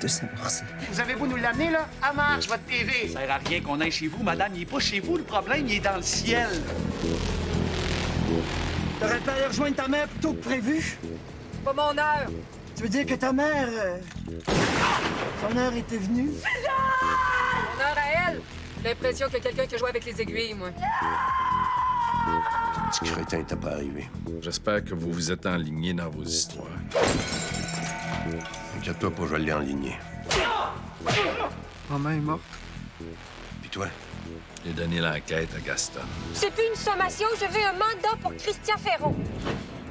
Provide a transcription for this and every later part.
de s'amorcer. Vous avez beau nous l'amener, là? À marche, votre TV! Ça sert à rien qu'on aille chez vous, madame. Il est pas chez vous, le problème, il est dans le ciel. T'aurais pas aller rejoindre ta mère plus tôt que prévu? Pas mon heure. Tu veux dire que ta mère... son heure était venue? Mon heure à elle. J'ai l'impression qu'il y a quelqu'un qui joue avec les aiguilles, moi. Ce petit crétin t'es pas arrivé. J'espère que vous vous êtes enlignés dans vos histoires. Inquiète-toi pas, je vais l'enligner. Maman est morte. Puis toi? J'ai donné l'enquête à Gaston. C'est plus une sommation, je veux un mandat pour Christian Ferron.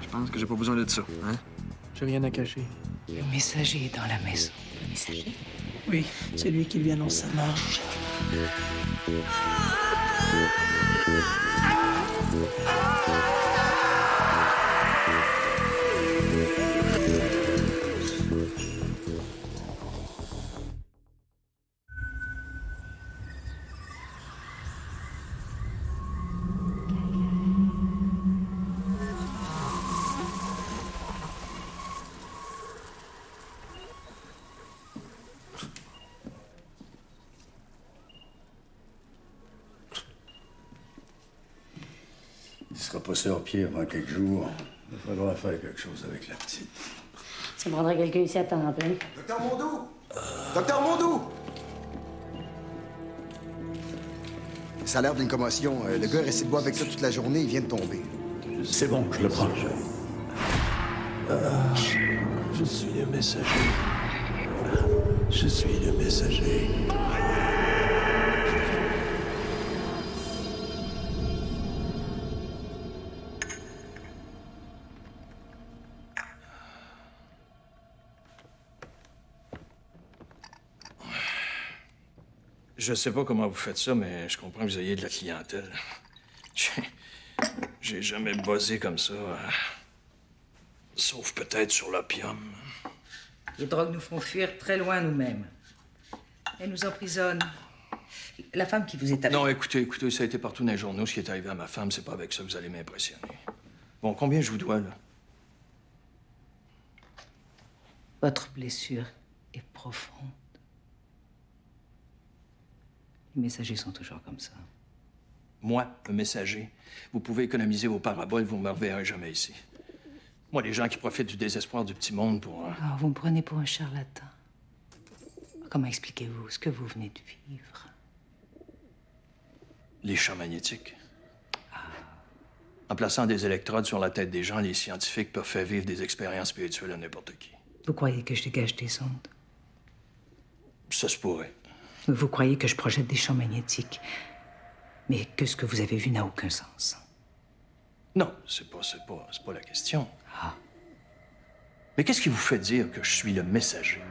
Je pense que j'ai pas besoin de ça, hein? J'ai rien à cacher. Le messager est dans la maison. Le messager? Oui, c'est lui qui lui annonce sa mort. Il sera pas sur pied avant quelques jours. Il va falloir faire quelque chose avec la petite. Ça me prendrait quelqu'un ici à temps plein. Docteur Mondou! Docteur Mondou! Ça a l'air d'une commotion. Le gars est resté debout avec ça toute la journée, il vient de tomber. C'est bon, je le prends. Je suis le messager. Je suis le messager. Je sais pas comment vous faites ça, mais je comprends que vous ayez de la clientèle. J'ai jamais buzzé comme ça. Sauf peut-être sur l'opium. Les drogues nous font fuir très loin nous-mêmes. Elles nous emprisonnent. La femme qui vous est avec... Non, écoutez, ça a été partout dans les journaux. Ce qui est arrivé à ma femme, c'est pas avec ça que vous allez m'impressionner. Bon, combien je vous dois, là? Votre blessure est profonde. Les messagers sont toujours comme ça. Moi, un messager, vous pouvez économiser vos paraboles, vous ne me reverrez jamais ici. Moi, les gens qui profitent du désespoir du petit monde pour... Ah, vous me prenez pour un charlatan. Comment expliquez-vous ce que vous venez de vivre? Les champs magnétiques. En plaçant des électrodes sur la tête des gens, les scientifiques peuvent faire vivre des expériences spirituelles à n'importe qui. Vous croyez que je dégage des ondes? Ça se pourrait. Vous croyez que je projette des champs magnétiques, mais que ce que vous avez vu n'a aucun sens? Non, c'est pas la question. Ah. Mais qu'est-ce qui vous fait dire que je suis le messager?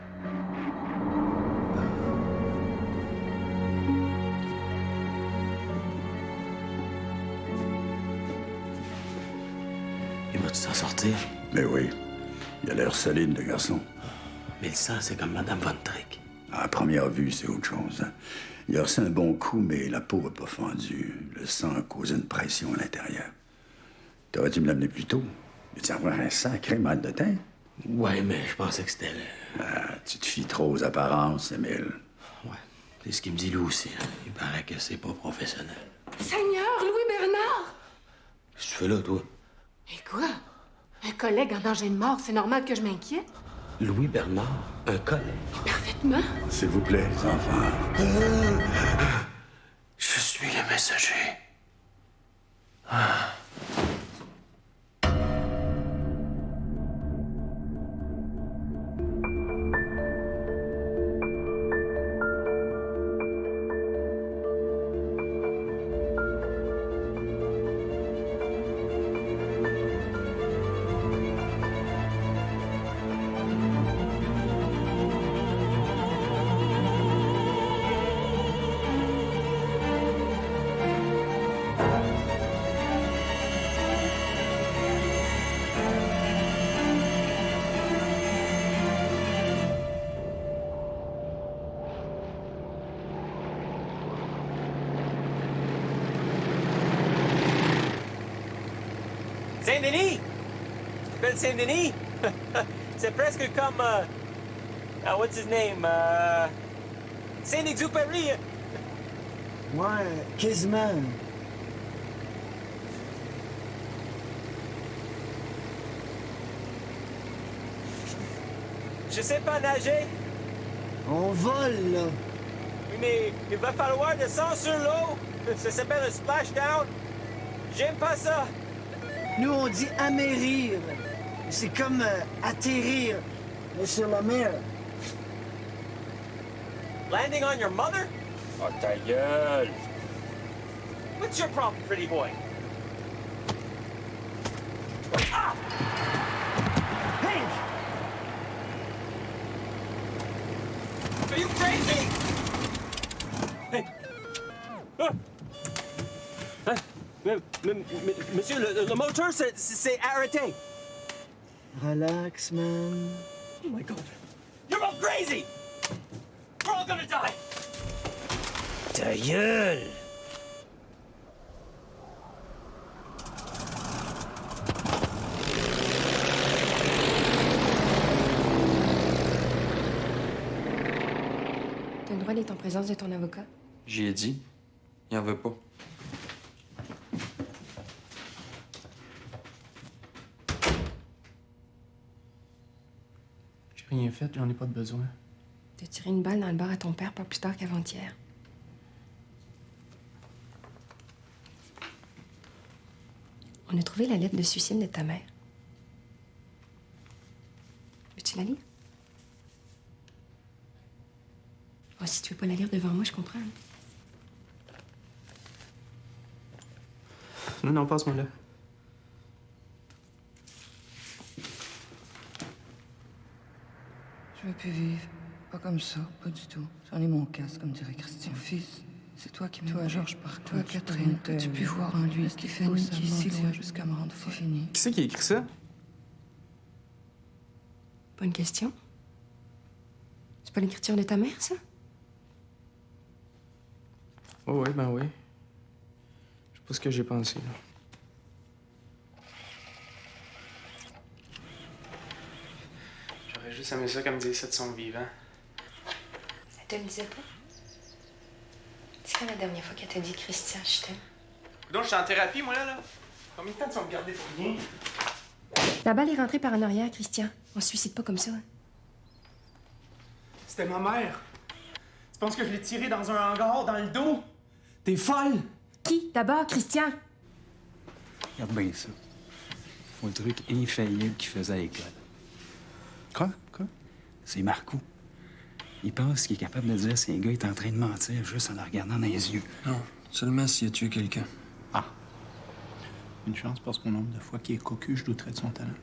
Il va-tu s'en sortir? Mais oui. Il a l'air solide, le garçon. Mais le sang, c'est comme Madame Von Trick. À première vue, c'est autre chose. Hein. Il a reçu un bon coup, mais la peau n'a pas fendu. Le sang a causé une pression à l'intérieur. T'aurais dû me l'amener plus tôt. Il tu avoir un sacré mal de tête? Ouais, mais je pensais que c'était... Tu te fies trop aux apparences, Émile. Ouais, c'est ce qu'il me dit lui aussi. Hein. Il paraît que c'est pas professionnel. Seigneur, Louis Bernard! Qu'est-ce que tu fais là, toi? Et quoi? Un collègue en danger de mort, c'est normal que je m'inquiète? Louis Bernard, un collègue. Parfaitement. S'il vous plaît, les enfants. Je suis le messager. Saint-Denis! Tu t'appelles Saint-Denis? C'est presque comme what's his name? Saint-Exupéry. Ouais, quasiment. Je sais pas nager. On vole, là. Oui, mais il va falloir descendre sur l'eau. Ça s'appelle un splashdown. J'aime pas ça. Nous, on dit amérir. C'est comme atterrir, mais sur la mer. Landing on your mother? Oh, ta gueule! What's your problem, pretty boy? Ah! Hank! Are you crazy? Hey. Ah. Hein? Monsieur, le moteur s'est arrêté. Relax, man. Oh my God. You're all crazy! We're all gonna die! Ta gueule! T'as le droit d'être en présence de ton avocat? J'y ai dit. Il en veut pas. J'ai rien fait, j'en ai pas de besoin. T'as tiré une balle dans le bar à ton père pas plus tard qu'avant-hier. On a trouvé la lettre de suicide de ta mère. Veux-tu la lire? Oh, si tu veux pas la lire devant moi, je comprends. Non, passe-moi là. Je veux plus vivre. Pas comme ça, pas du tout. J'en ai mon casque, comme dirait Christian. Fils, c'est toi qui m'aimes. Toi, Georges, par toi, Catherine, t'as-tu pu voir en lui Stéphanie qui est si loin jusqu'à me rendre folle? C'est fini. Qui c'est qui a écrit ça? Bonne question. C'est pas l'écriture de ta mère, ça? Oh, oui, ben oui. Je sais pas ce que j'ai pensé, là. J'aurais juste aimé ça comme dire ça de son vivant. Elle te le disait pas? C'est quand la dernière fois qu'elle t'a dit, Christian, je t'aime? Donc, je suis en thérapie, moi, là. Combien de temps tu vas me garder pour rien? La balle est rentrée par en arrière, Christian. On se suicide pas comme ça. C'était ma mère. Tu penses que je l'ai tirée dans un hangar, dans le dos? T'es folle! Qui, d'abord, Christian? Regarde bien ça. Faut le truc infaillible qu'il faisait à l'école. Quoi? C'est Marcoux. Il pense qu'il est capable de dire si un gars est en train de mentir juste en le regardant dans les yeux. Non, seulement s'il a tué quelqu'un. Ah. Une chance parce qu'au nombre de fois qu'il est cocu, je douterais de son talent.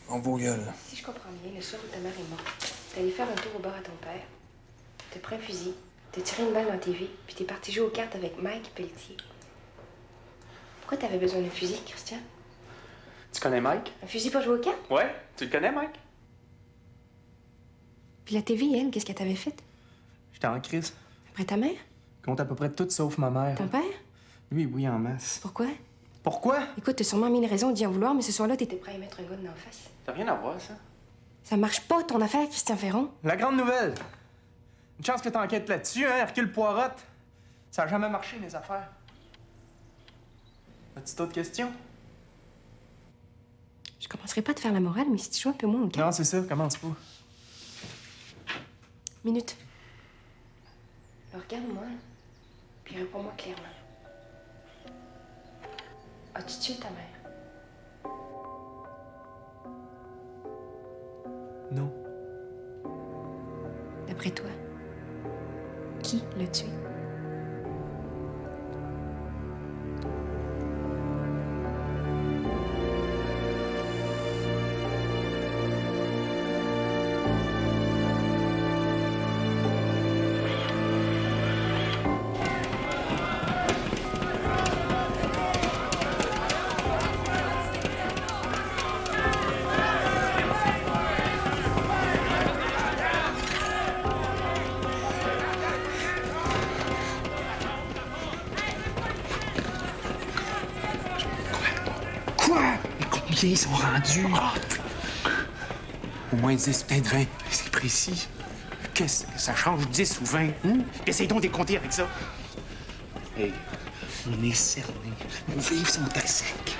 On vos gueules. Si je comprends bien, le soir où ta mère est morte, t'es allé faire un tour au bar à ton père. T'as pris un fusil, t'as tiré une balle dans la TV, puis t'es parti jouer aux cartes avec Mike Pelletier. Pourquoi t'avais besoin d'un fusil, Christian? Tu connais Mike? Un fusil pour jouer aux cartes? Ouais, tu le connais, Mike? Puis la TV, elle, qu'est-ce qu'elle t'avait fait? J'étais en crise. Après ta mère? Compte à peu près tout sauf ma mère. Ton père? Oui, en masse. Pourquoi? Pourquoi? Écoute, t'as sûrement mis une raison d'y en vouloir, mais ce soir-là, t'étais prêt à y mettre un gun dans la face. T'as rien à voir, ça? Ça marche pas, ton affaire, Christian Ferron. La grande nouvelle. Une chance que t'enquêtes là-dessus, hein, Hercule Poirot. Ça a jamais marché, mes affaires. As-tu d'autres questions? Je commencerai pas à te faire la morale, mais si tu joues un peu moins au cartes... Non, c'est ça, commence pas. Minute. Alors, regarde-moi, puis réponds-moi clairement. As-tu tué ta mère? Non. D'après toi, qui l'a tué? Quoi? Mais combien ils sont rendus? Au moins 10, peut-être 20. C'est précis. Qu'est-ce que ça change, 10 ou 20? Essaye donc de compter avec ça. Hey, on est cernés. Nos vivres sont à sec.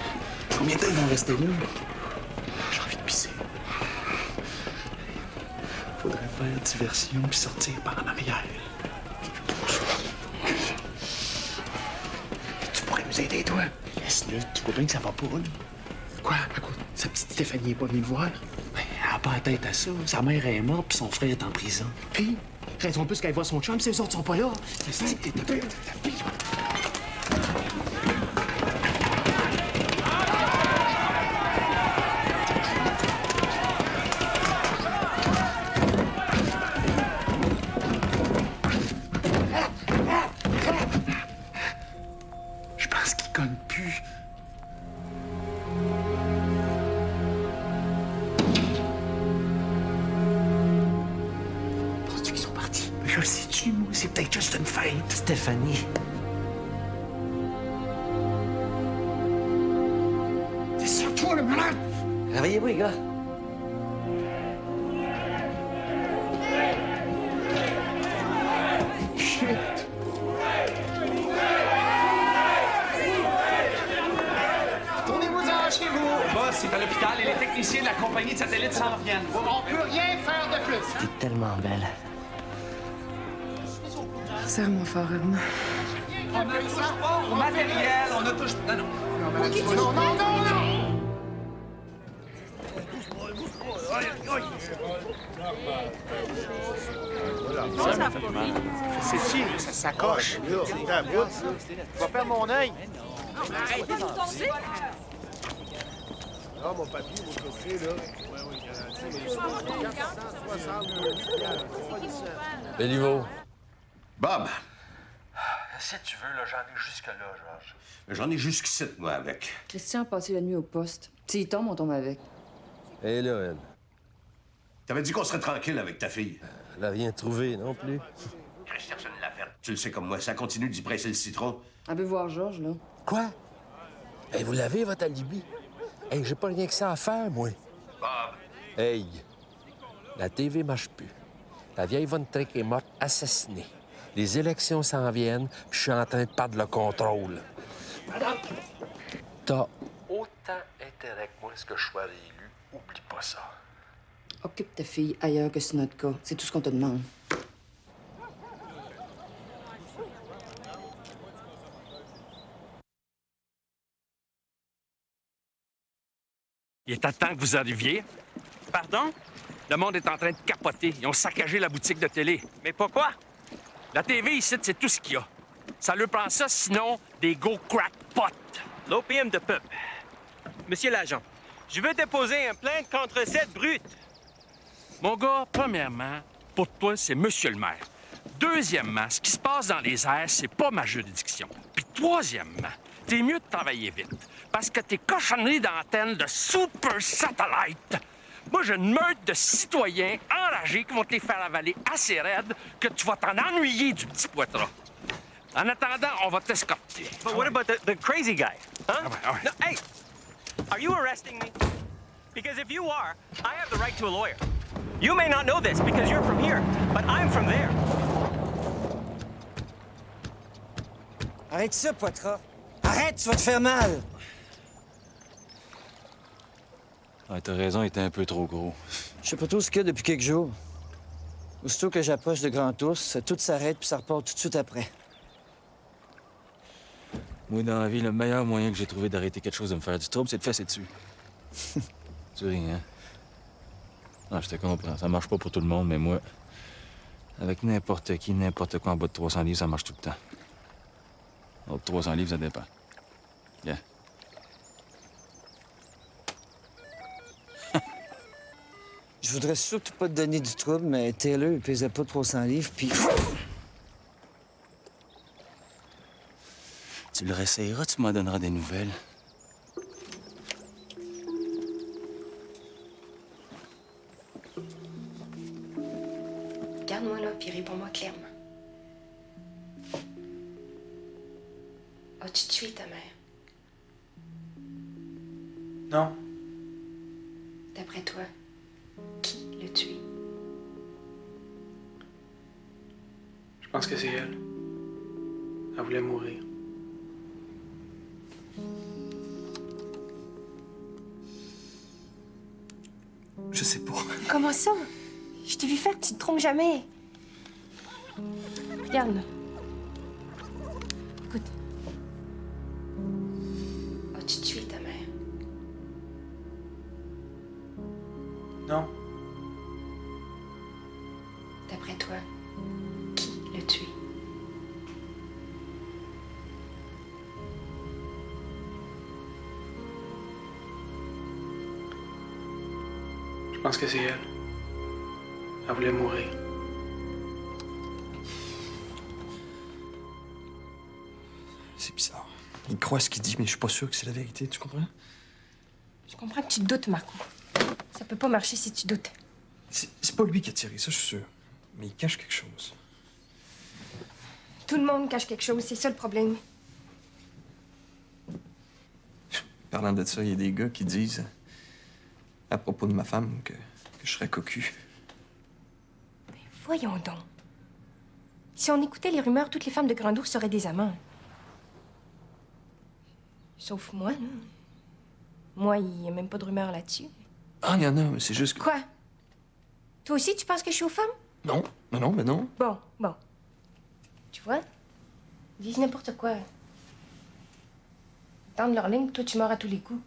Combien de temps ils vont rester là? J'ai envie de pisser. Faudrait faire diversion puis sortir par en arrière. Tu pourrais nous aider, toi? Laisse-le, tu vois bien que ça va pas, là. Quoi? À quoi? Sa petite Stéphanie est pas venue le voir? Ben, elle a pas la tête à ça. Sa mère est morte puis son frère est en prison. Puis, raison de plus qu'elle voit son chum, ces autres sont pas là. C'est ça, t'es tapé. Je pense qu'il cogne plus. Penses-tu qu'ils sont partis? Mais je le sais-tu, moi? C'est peut-être juste une feinte. Stéphanie. C'est sur toi, le malade! Réveillez-vous, les gars. Shit! Tournez-vous-en chez vous! Boss, c'est à l'hôpital et les techniciens de la compagnie de satellites s'en reviennent. On peut rien faire de plus! T'es tellement belle. Serre-moi fort, Edmond. On ne touche pas au matériel, on ne touche pas... Non, non. Non! C'est-tu? Ça s'accroche. C'est un bout, ça. Je vais perdre mon œil. Arrêtez de tomber! Ah, mon papier, mon trophée, là. Béliveau. Bob! Si tu veux, là, j'en ai jusque-là, Georges. J'en ai jusqu'ici, moi, avec. Christian a passé la nuit au poste. S'il tombe, on tombe avec. Et là, elle. T'avais dit qu'on serait tranquille avec ta fille. Elle a rien trouvé non plus. Christensen l'a fait. Tu le sais comme moi, ça continue d'y presser le citron. Elle veut voir Georges, là. Quoi? Hey, vous l'avez, votre alibi? Hey, j'ai pas rien que ça à faire, moi. Bob! Hey, la TV marche plus. La vieille Von Trick est morte assassinée. Les élections s'en viennent, puis je suis en train de perdre le contrôle. T'as autant intérêt que moi à ce que je sois réélu. Oublie pas ça. Occupe ta fille ailleurs que sur notre cas. C'est tout ce qu'on te demande. Il est à temps que vous arriviez. Pardon? Le monde est en train de capoter. Ils ont saccagé la boutique de télé. Mais pourquoi? La TV ici, c'est tout ce qu'il y a. Ça leur prend ça, sinon des go crackpots. L'opium de peuple. Monsieur l'agent, je veux déposer une plainte contre cette brute. Mon gars, premièrement, pour toi, c'est monsieur le maire. Deuxièmement, ce qui se passe dans les airs, c'est pas ma juridiction. Puis troisièmement, t'es mieux de travailler vite. Parce que tes cochonneries d'antenne de super satellite. Moi, j'ai une meute de citoyens enragés qui vont te les faire avaler assez raide que tu vas t'en ennuyer du petit poitras. En attendant, on va t'escorter. But what about the crazy guy? Huh? ouais. No, hey, are you arresting me? Because if you are, I have the right to a lawyer. You may not know this because you're from here, but I'm from there. Arrête ça, Poitras. Arrête, tu vas te faire mal. Ouais, t'as raison, il était un peu trop gros. Je sais pas trop ce qu'il y a depuis quelques jours. Aussitôt que j'approche de Grand Ours, tout s'arrête puis ça repart tout de suite après. Moi, dans la vie, le meilleur moyen que j'ai trouvé d'arrêter quelque chose de me faire du trouble, c'est de fesser dessus. Tu ris, hein? Non, je te comprends. Ça marche pas pour tout le monde, mais moi, avec n'importe qui, n'importe quoi en bas de 300 livres, ça marche tout le temps. En haut de 300 livres, ça dépend. Bien. Je voudrais surtout pas te donner du trouble, mais Taylor, il pesait pas 300 livres, puis... Tu le réessayeras, tu m'en donneras des nouvelles. Regarde-moi là, puis réponds-moi clairement. As-tu tué ta mère? Non. D'après toi, qui? l'a tué? Je pense que c'est elle. Elle voulait mourir. Je sais pas. Comment ça? Je t'ai vu faire, tu te trompes jamais. Regarde, là. Écoute. As-tu tué ta mère? Non. D'après toi, qui l'a tué? Je pense que c'est elle. Elle voulait mourir. C'est bizarre. Il croit ce qu'il dit, mais je suis pas sûr que c'est la vérité, tu comprends? Je comprends que tu doutes, Marco. Ça peut pas marcher si tu doutes. C'est pas lui qui a tiré, ça, je suis sûr. Mais il cache quelque chose. Tout le monde cache quelque chose, c'est ça le problème. Parlant de ça, il y a des gars qui disent, à propos de ma femme, que je serais cocu. Voyons donc. Si on écoutait les rumeurs, toutes les femmes de Grand Ours seraient des amants. Sauf moi, là. Moi, il n'y a même pas de rumeurs là-dessus. Ah, il y en a, mais c'est juste que... Quoi? Toi aussi, tu penses que je suis aux femmes? Non, mais non. Bon. Tu vois? Ils disent n'importe quoi. Ils tendent leur ligne, toi, tu mords à tous les coups.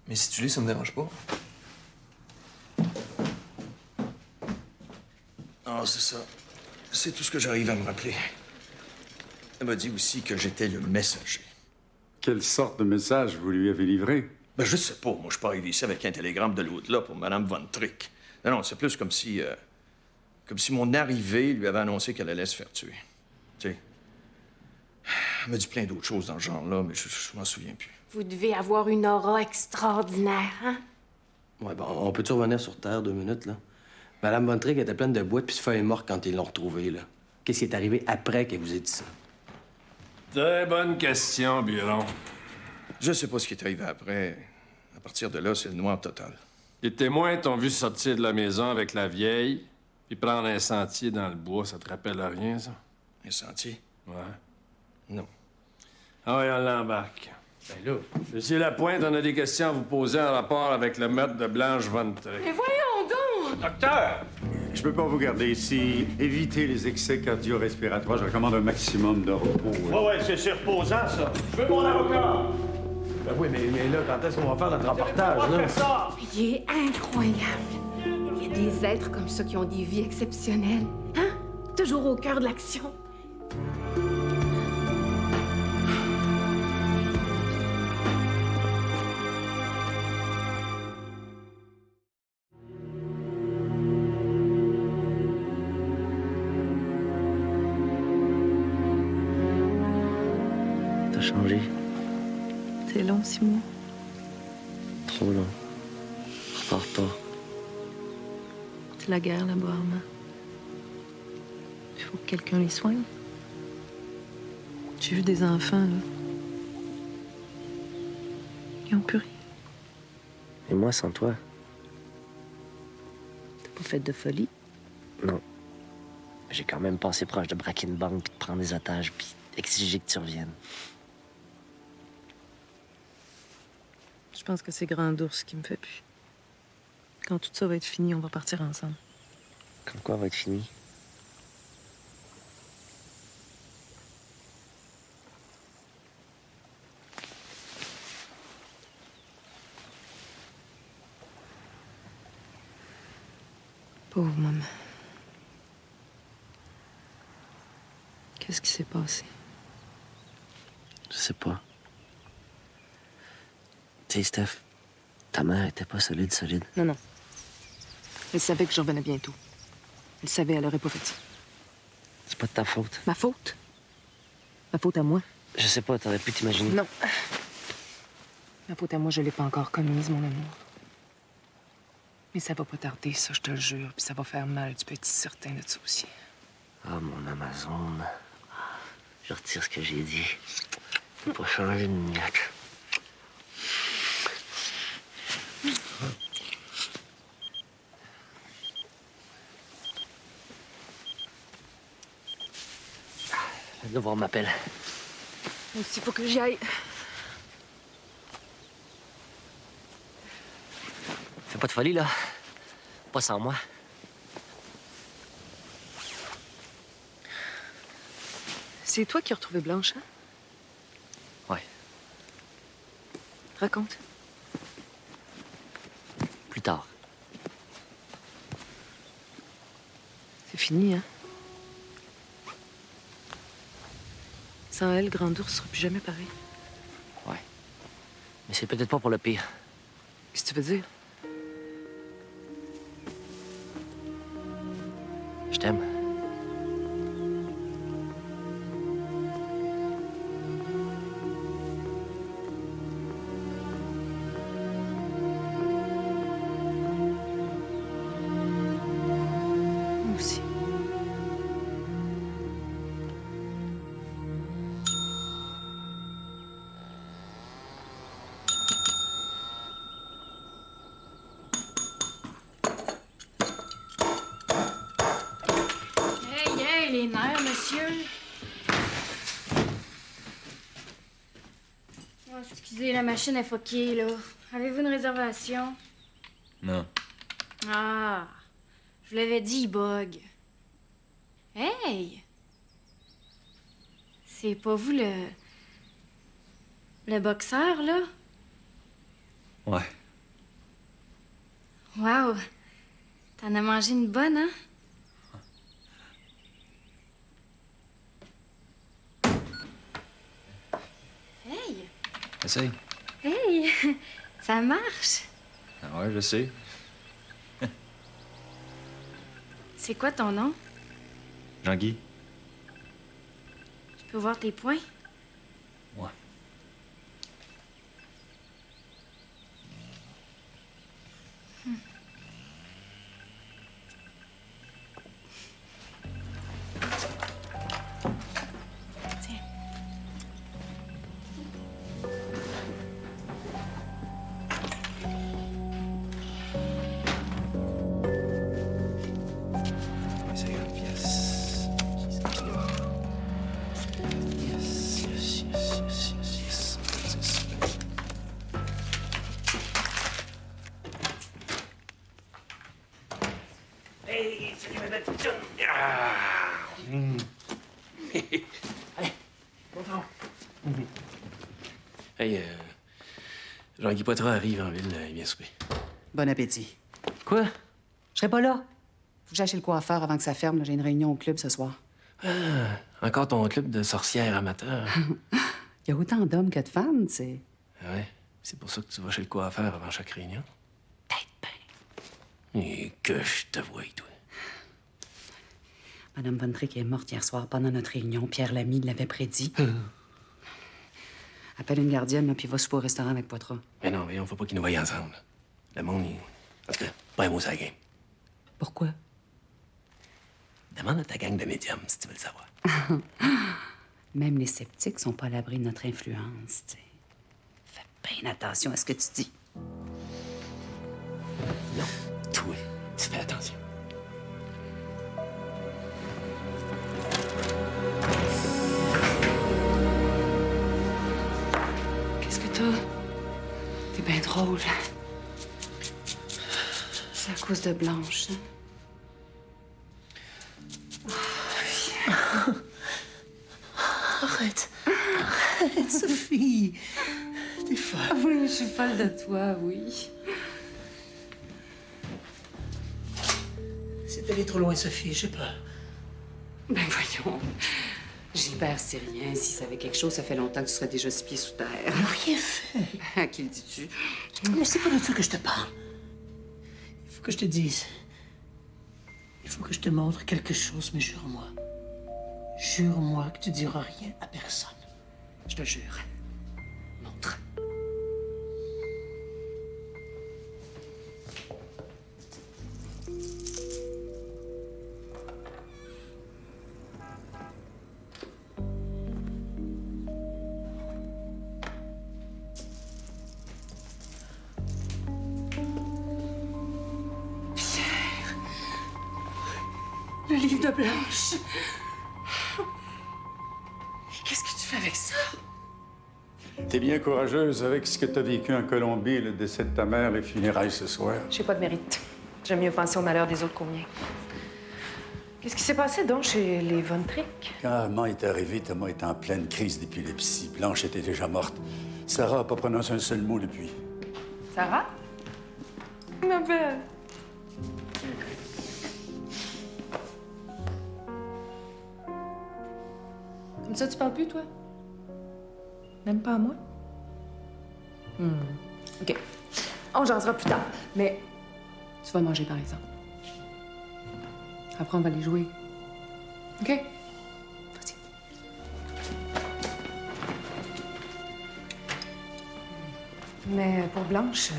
Mais si tu lis, ça me dérange pas. Non, c'est ça. C'est tout ce que j'arrive à me rappeler. Elle m'a dit aussi que j'étais le messager. Quelle sorte de message vous lui avez livré? Ben, je sais pas. Moi, je suis pas arrivé ici avec un télégramme de l'autre là pour Madame Von Trick. Non, c'est plus comme si mon arrivée lui avait annoncé qu'elle allait se faire tuer. Tu sais. Elle m'a dit plein d'autres choses dans le genre-là, mais je m'en souviens plus. Vous devez avoir une aura extraordinaire, hein? Ouais, bon, on peut-tu revenir sur Terre 2 minutes, là? Madame Von Trick était pleine de boîtes puis de feuilles mortes quand ils l'ont retrouvée, là. Qu'est-ce qui est arrivé après qu'elle vous ait dit ça? Très bonne question, Biron. Je sais pas ce qui est arrivé après. À partir de là, c'est le noir total. Les témoins t'ont vu sortir de la maison avec la vieille, puis prendre un sentier dans le bois. Ça te rappelle rien, ça? Un sentier? Ouais. Non. Ah oui, on l'embarque. Ben là, Monsieur Lapointe, on a des questions à vous poser en rapport avec le meurtre de Blanche Von Trick. Mais voyons donc! Docteur! Je peux pas vous garder ici. Évitez les excès cardio-respiratoires. Je recommande un maximum de repos. Ouais, c'est reposant, ça. Je veux mon avocat. Ben oui, mais là, quand est-ce qu'on va faire notre reportage, là? Il est incroyable. Il y a des êtres comme ça qui ont des vies exceptionnelles. Hein? Toujours au cœur de l'action. T'as changé. C'est long, 6 mois. Trop long. Repars pas. C'est la guerre là-bas, Armand. Il faut que quelqu'un les soigne. J'ai vu des enfants, là. Ils ont plus rien. Et moi, sans toi? T'as pas fait de folie? Non. J'ai quand même passé proche de braquer une banque, puis de prendre des otages, puis exiger que tu reviennes. Je pense que c'est Grand Ours qui me fait plus. Quand tout ça va être fini, on va partir ensemble. Quand quoi va être fini? Pauvre maman. Qu'est-ce qui s'est passé? Je sais pas. Tu sais, Steph, ta mère était pas solide. Non. Elle savait que je revenais bientôt. Elle savait, elle aurait pas fait ça. C'est pas de ta faute. Ma faute? Ma faute à moi? Je sais pas, t'aurais pu t'imaginer. Non. Ma faute à moi, je l'ai pas encore commise, mon amour. Mais ça va pas tarder, ça, je te le jure. Puis ça va faire mal, tu peux être certain de ça aussi. Ah, mon Amazon. Je retire ce que j'ai dit. Faut pas changer de minute. Le devoir m'appelle. Moi aussi, faut que j'y aille. Fais pas de folie, là. Pas sans moi. C'est toi qui as retrouvé Blanche, hein? Ouais. Raconte. Plus tard. C'est fini, hein? Sans elle, Grand Ours sera plus jamais pareil. Ouais. Mais c'est peut-être pas pour le pire. Qu'est-ce que tu veux dire? Je t'aime. Moi aussi. Hey, les nerfs, monsieur. Oh, excusez, la machine est fuckée, là. Avez-vous une réservation? Non. Ah, je vous l'avais dit, il bug. Hey! C'est pas vous le boxeur, là? Ouais. Wow! T'en as mangé une bonne, hein? Hey! Essaye. Hey! Ça marche! Ah ouais, je sais. C'est quoi ton nom? Jean-Guy. Je peux voir tes points? Ouais. Tiens. C'est une pièce. Yes, yes, yes, yes, yes, yes. Hey, salut, ma belle petite. Ah. Allez, bonjour. Hey, Jean-Guy Poitras arrive en ville, il vient souper. Bon appétit. Quoi? Je serai pas là. Faut que j'aille chez le coiffeur avant que ça ferme. là. J'ai une réunion au club ce soir. Ah, encore ton club de sorcières amateurs. Il y a autant d'hommes que de femmes, tu sais. Ouais, c'est pour ça que tu vas chez le coiffeur avant chaque réunion? Peut-être bien. Et que je te voie, toi. Madame Von Trick est morte hier soir pendant notre réunion. Pierre Lamy l'avait prédit. Appelle une gardienne, là, puis va souper au restaurant avec Poitras. Mais non, mais on faut pas qu'ils nous voient ensemble. Le monde, il... En tout cas, pas un mot sur la game. Pourquoi? Demande à ta gang de médiums si tu veux le savoir. Même les sceptiques sont pas à l'abri de notre influence, tu sais. Fais bien attention à ce que tu dis. Non, toi, tu fais attention. Qu'est-ce que t'as? T'es bien drôle. C'est à cause de Blanche, hein? Arrête. Arrête, Sophie. T'es folle. Oui, je suis folle de toi, oui. C'est allé trop loin, Sophie, j'ai peur. Ben voyons. Gilbert, c'est rien. S'il savait quelque chose, ça fait longtemps que tu serais déjà 6 pieds sous terre. Elle n'a rien fait. À qui le dis-tu? Mais c'est pas de ça que je te parle. Il faut que je te dise. Il faut que je te montre quelque chose, mais jure-moi. Jure-moi que tu diras rien à personne. Je te jure. Montre. Le livre de Blanche. tu fais avec ça? T'es bien courageuse avec ce que t'as vécu en Colombie, le décès de ta mère, les funérailles ce soir. J'ai pas de mérite. J'aime mieux penser au malheur des autres qu'au mien. Qu'est-ce qui s'est passé donc chez les Von Trick? Quand Armand est arrivé, Thomas était en pleine crise d'épilepsie. Blanche était déjà morte. Sarah n'a pas prononcé un seul mot depuis. Sarah? Ma belle. Comme ça, tu parles plus, toi? Même pas à moi? OK. On jasera plus tard. Mais tu vas manger, par exemple. Après, on va aller jouer. OK? Vas-y. Mais pour Blanche,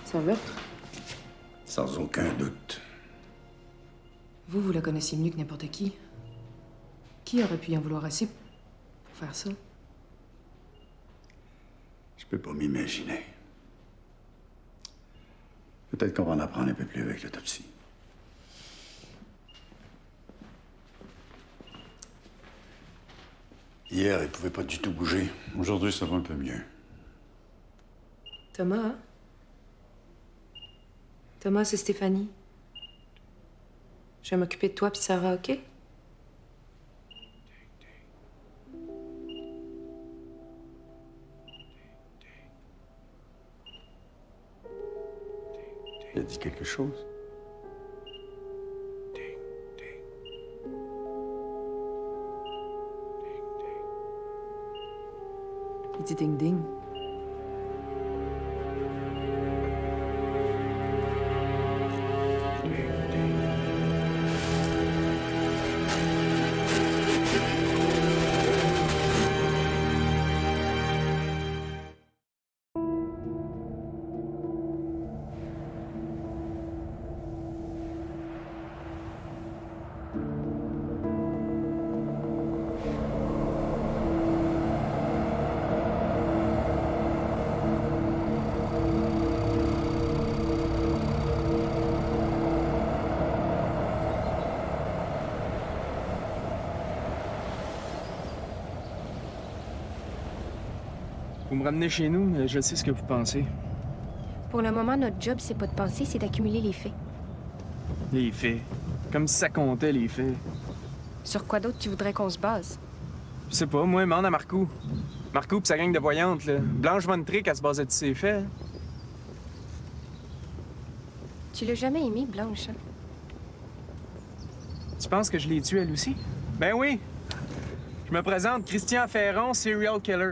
c'est un meurtre. Sans aucun doute. Vous la connaissiez mieux que n'importe qui. Qui aurait pu y en vouloir assez pour faire ça? Je peux pas m'imaginer. Peut-être qu'on va en apprendre un peu plus avec l'autopsie. Hier, il pouvait pas du tout bouger. Aujourd'hui, ça va un peu mieux. Thomas, hein? Thomas, c'est Stéphanie. Je vais m'occuper de toi puis Sarah, OK? Il a dit quelque chose? Il dit ding-ding. Vous me ramenez chez nous, mais je sais ce que vous pensez. Pour le moment, notre job, c'est pas de penser, c'est d'accumuler les faits. Les faits. Comme si ça comptait, les faits. Sur quoi d'autre tu voudrais qu'on se base? Je sais pas, moi, demande à Marco. Marco pis sa gang de voyantes, là. Blanche Von Trick, elle se basait de ses faits. Tu l'as jamais aimé, Blanche, hein? Tu penses que je l'ai tuée, elle aussi? Ben oui! Je me présente, Christian Ferron, serial killer.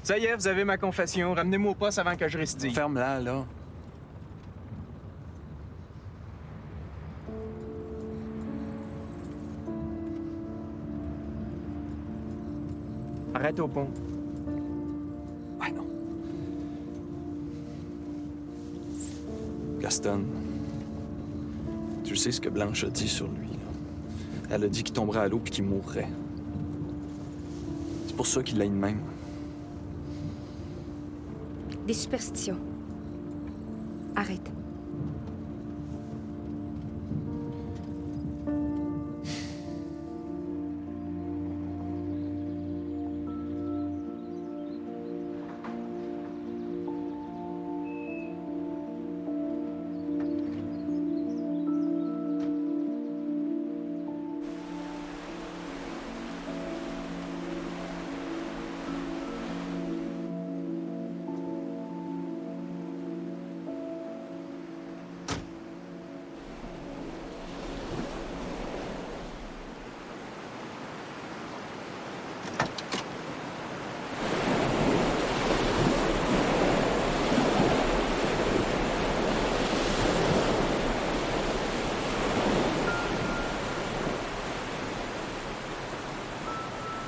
Ça y est, vous avez ma confession. Ramenez-moi au poste avant que je récidive. Ferme-la, là. Arrête au pont. Ouais, non. Gaston, tu sais ce que Blanche a dit sur lui, là. Elle a dit qu'il tomberait à l'eau puis qu'il mourrait. C'est pour ça qu'il l'a de même. Des superstitions. Arrête.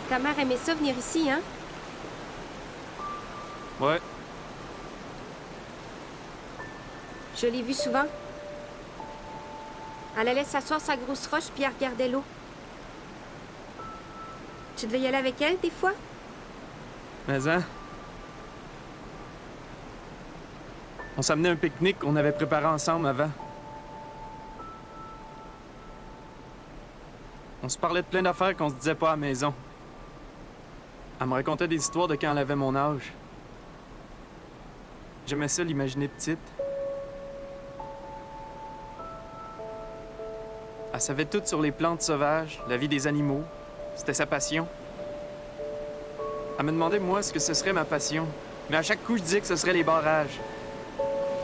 Ta mère aimait ça venir ici, hein? Ouais. Je l'ai vue souvent. Elle allait s'asseoir sa grosse roche puis elle regardait l'eau. Tu devais y aller avec elle, des fois? Mais hein? On s'amenait un pique-nique qu'on avait préparé ensemble avant. On se parlait de plein d'affaires qu'on se disait pas à la maison. Elle me racontait des histoires de quand elle avait mon âge. J'aimais ça l'imaginer petite. Elle savait tout sur les plantes sauvages, la vie des animaux. C'était sa passion. Elle me demandait, moi, ce que ce serait ma passion. Mais à chaque coup, je disais que ce serait les barrages.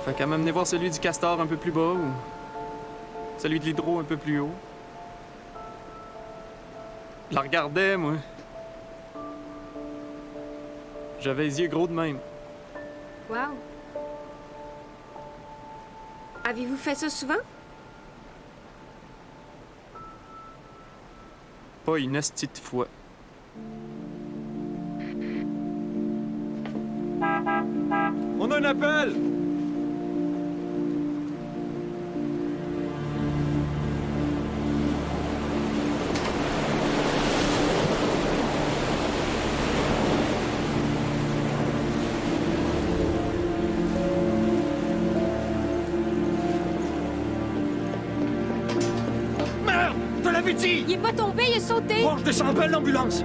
Fait qu'elle m'amenait voir celui du Castor un peu plus bas ou celui de l'Hydro un peu plus haut. Je la regardais, moi. J'avais les yeux gros de même. Wow. Avez-vous fait ça souvent? Pas une hostie de fois. On a un appel! Merde! Je te l'avais dit! Il est pas tombé, il a sauté! Bon, je descends en belle l'ambulance!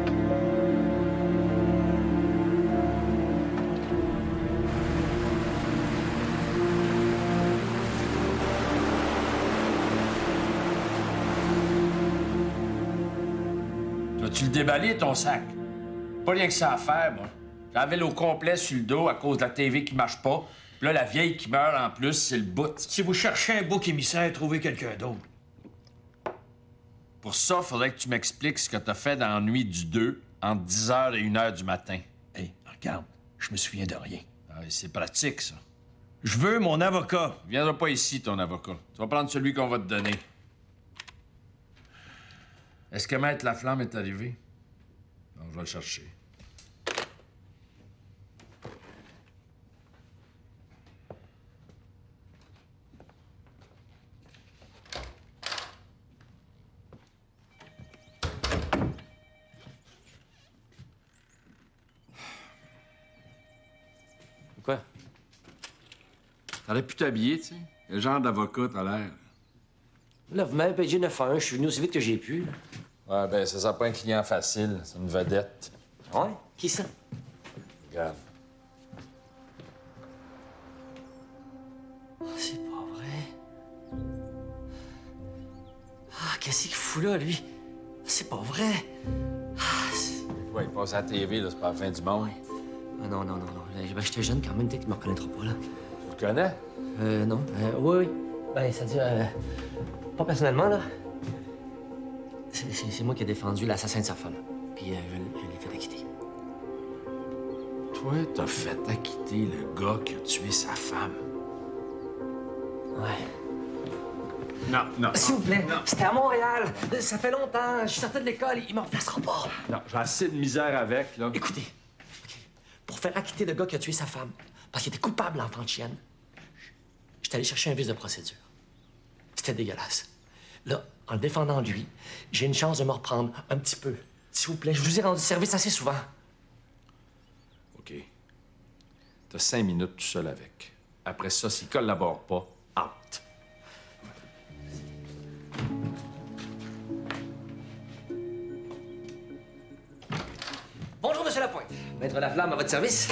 Vas-tu le déballer, ton sac? Pas rien que ça à faire, moi. J'avais l'eau complet sur le dos à cause de la TV qui marche pas. Puis là, la vieille qui meurt en plus, c'est le bout. Si vous cherchez un bouc émissaire, trouvez quelqu'un d'autre. Pour ça, faudrait que tu m'expliques ce que t'as fait dans la nuit du 2, entre 10h et 1h du matin. Hey, regarde, je me souviens de rien. Ah, c'est pratique, ça. Je veux mon avocat. Il viendra pas ici, ton avocat. Tu vas prendre celui qu'on va te donner. Est-ce que Maître Laflamme est arrivé? Non, je vais le chercher. Quoi? T'aurais pu t'habiller, tu sais. Quel genre d'avocat t'as l'air? Là, vous m'avez payé 9 à 1, je suis venu aussi vite que j'ai pu. Ouais, ben, ça sera pas un client facile. C'est une vedette. Ouais? Qui ça? Regarde. C'est pas vrai. Ah, qu'est-ce qu'il fout là, lui? C'est pas vrai. Ouais, il passe à la TV, là, c'est pas la fin du monde. Ah non, non, non, non. Ben, j'étais jeune quand même, peut-être qu'il me reconnaîtra pas, là. Tu le connais? Non. Oui, oui. Ben, c'est-à-dire, pas personnellement, là. C'est moi qui ai défendu l'assassin de sa femme. Puis je l'ai fait acquitter. Toi, t'as fait acquitter le gars qui a tué sa femme. Ouais. Non, non. S'il vous plaît, c'était à Montréal. Ça fait longtemps. Je sortais de l'école, il m'en replacera pas. Non, j'ai assez de misère avec, là. Écoutez, pour faire acquitter le gars qui a tué sa femme, parce qu'il était coupable l'enfant de chienne, j'étais allé chercher un vice de procédure. C'était dégueulasse. Là, en le défendant lui, j'ai une chance de me reprendre un petit peu. S'il vous plaît, je vous ai rendu service assez souvent. OK. T'as 5 minutes tout seul avec. Après ça, s'il collabore pas, out. Bonjour, Monsieur Lapointe. Maître Laflamme, à votre service.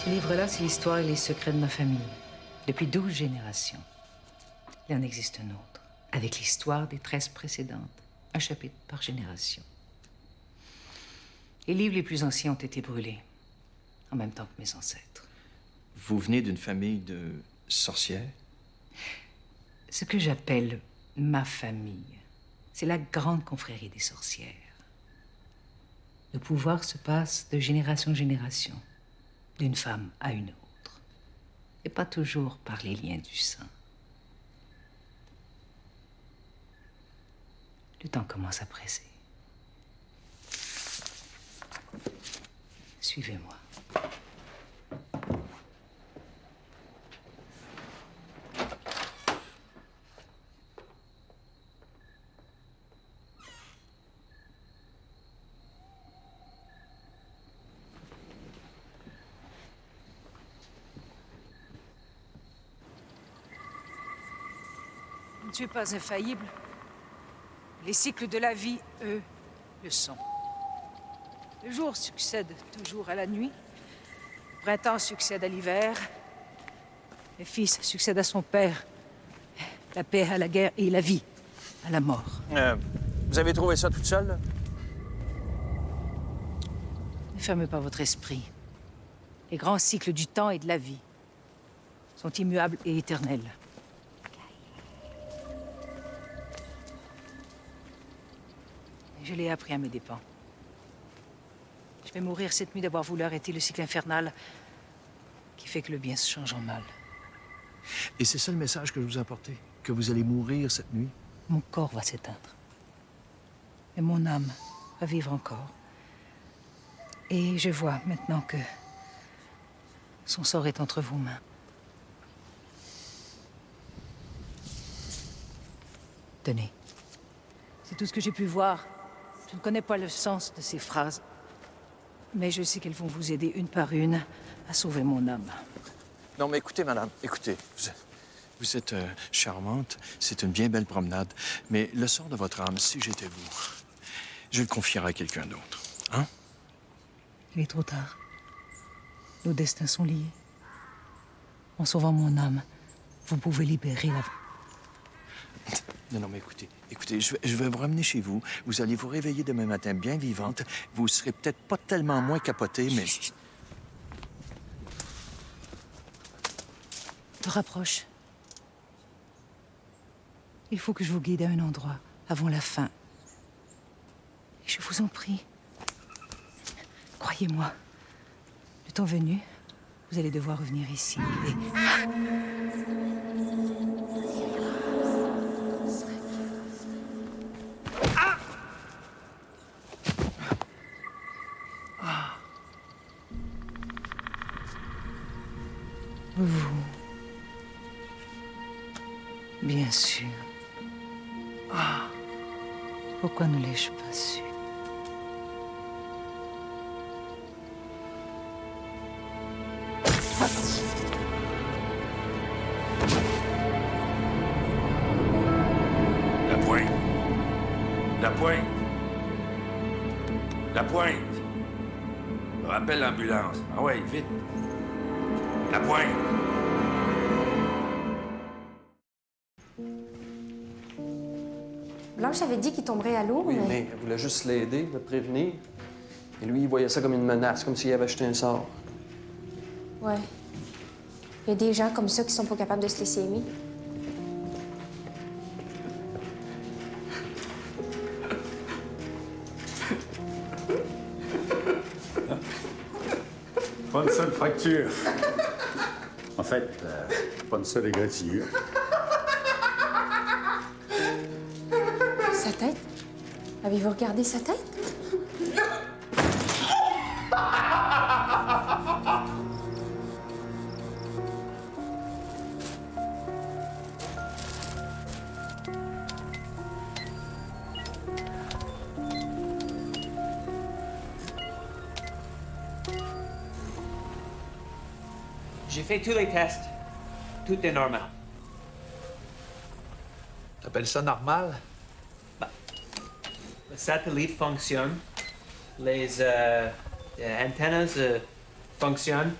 Ce livre-là, c'est l'histoire et les secrets de ma famille. Depuis 12 générations. Il en existe un autre, avec l'histoire des 13 précédentes. Un chapitre par génération. Les livres les plus anciens ont été brûlés, en même temps que mes ancêtres. Vous venez d'une famille de sorcières? Ce que j'appelle ma famille, c'est la grande confrérie des sorcières. Le pouvoir se passe de génération en génération, d'une femme à une autre, et pas toujours par les liens du sang. Le temps commence à presser. Suivez-moi. Tu es pas infaillible. Les cycles de la vie, eux, le sont. Le jour succède toujours à la nuit. Le printemps succède à l'hiver. Le fils succède à son père. La paix à la guerre et la vie à la mort. Vous avez trouvé ça toute seule, là? Ne fermez pas votre esprit. Les grands cycles du temps et de la vie sont immuables et éternels. Je l'ai appris à mes dépens. Je vais mourir cette nuit d'avoir voulu arrêter le cycle infernal qui fait que le bien se change en mal. Et c'est ça le message que je vous ai apporté? Que vous allez mourir cette nuit? Mon corps va s'éteindre. Mais mon âme va vivre encore. Et je vois maintenant que son sort est entre vos mains. Tenez. C'est tout ce que j'ai pu voir. Je ne connais pas le sens de ces phrases. Mais je sais qu'elles vont vous aider une par une à sauver mon âme. Non, mais écoutez, madame, écoutez. Vous êtes charmante. C'est une bien belle promenade. Mais le sort de votre âme, si j'étais vous, je le confierais à quelqu'un d'autre. Hein? Il est trop tard. Nos destins sont liés. En sauvant mon âme, vous pouvez libérer la... Non, mais écoutez, je vais vous ramener chez vous. Vous allez vous réveiller demain matin bien vivante. Vous serez peut-être pas tellement moins capotée, mais... Te rapproche. Il faut que je vous guide à un endroit avant la fin. Et je vous en prie. Croyez-moi, le temps venu, vous allez devoir revenir ici et... Vous. Bien sûr. Pourquoi ne l'ai-je pas su? La pointe. La pointe. La pointe. Rappelle l'ambulance. Ah ouais, vite. La pointe. Blanche avait dit qu'il tomberait à l'eau, Oui, mais elle voulait juste l'aider, le prévenir. Et lui, il voyait ça comme une menace, comme s'il avait acheté un sort. Ouais. Il y a des gens comme ça qui sont pas capables de se laisser aimer. Pas une seule fracture. En fait, pas une seule égratignure. Sa tête? Avez-vous regardé sa tête? J'ai fait tous les tests. Tout est normal. T'appelles ça normal? Le satellite fonctionne. Les antennes fonctionnent.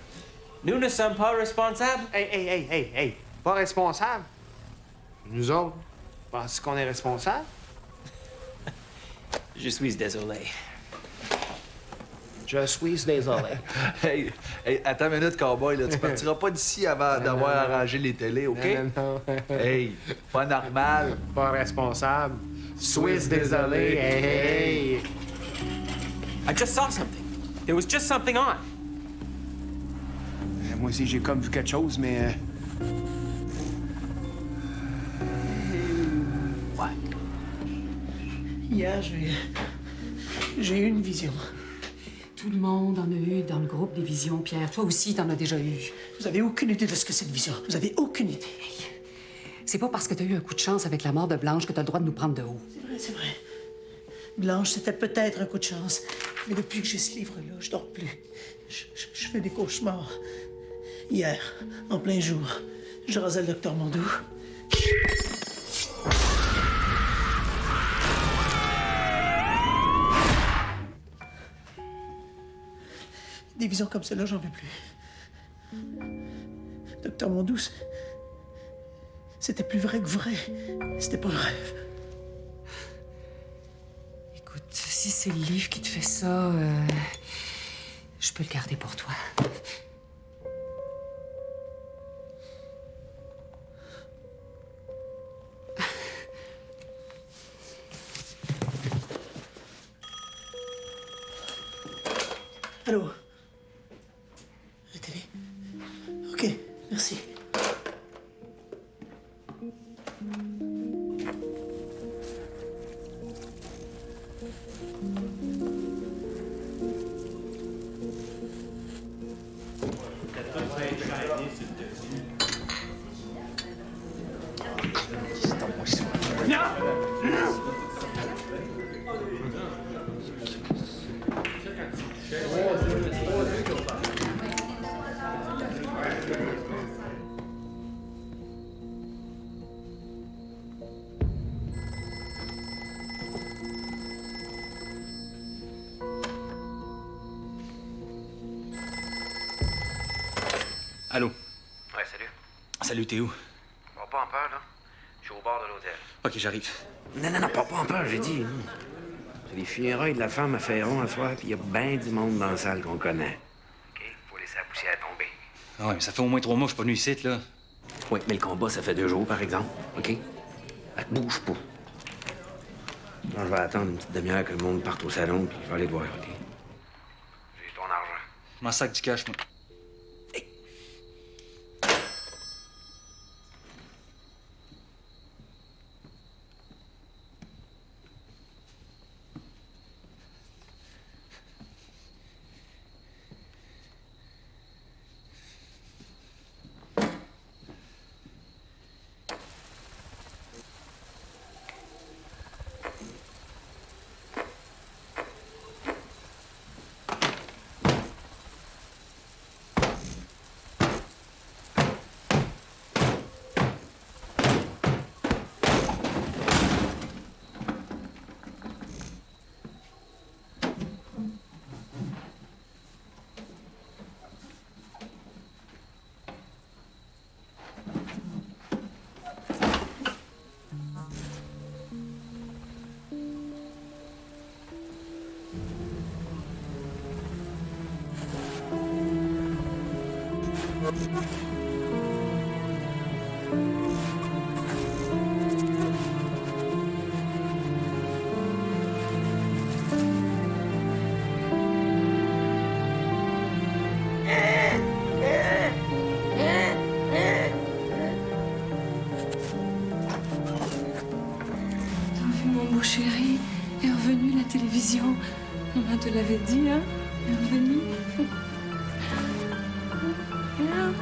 Nous ne sommes pas responsables. Hey! Pas responsable? Nous autres, penses-tu qu'on est responsable? Je suis désolé. Je suis désolé. hey, attends une minute, cowboy, là. Tu partiras pas d'ici avant d'avoir arrangé les télés, OK? Non. Hey, pas normal. Pas responsable. Suis désolé. Hey! I just saw something. There was just something on. Moi aussi, j'ai comme vu quelque chose, mais... Ouais. Hier, j'ai eu une vision. Tout le monde en a eu dans le groupe des visions, Pierre. Toi aussi, t'en as déjà eu. Vous avez aucune idée de ce que c'est une vision. Vous avez aucune idée. C'est pas parce que t'as eu un coup de chance avec la mort de Blanche que t'as le droit de nous prendre de haut. C'est vrai. Blanche, c'était peut-être un coup de chance. Mais depuis que j'ai ce livre-là, je dors plus. Je fais des cauchemars. Hier, en plein jour, je rasais le docteur Mondou. Des visions comme celle-là, j'en veux plus. Docteur Mondouce, c'était plus vrai que vrai. C'était pas un rêve. Écoute, si c'est le livre qui te fait ça, je peux le garder pour toi. Allô? La télé? OK, merci. Allô? Ouais, salut. Salut, t'es où? Bon, pas en peur, là. Je suis au bord de l'hôtel. Ok, j'arrive. Non, pas en peur, j'ai dit. C'est les funérailles de la femme à Ferron à soir, puis il y a bien du monde dans la salle qu'on connaît. OK? Faut laisser la poussière tomber. Ah ouais, mais ça fait au moins 3 mois que je suis pas venu ici, là. Oui, mais le combat, ça fait 2 jours, par exemple. OK? Bouge pas. Moi, je vais attendre une petite demi-heure que le monde parte au salon, puis je vais aller te voir, OK? J'ai ton argent. Je m'en sac du cash, moi. T'as vu, mon beau chéri? Est revenue la télévision. Maman te l'avait dit, hein? Est revenue. Regarde.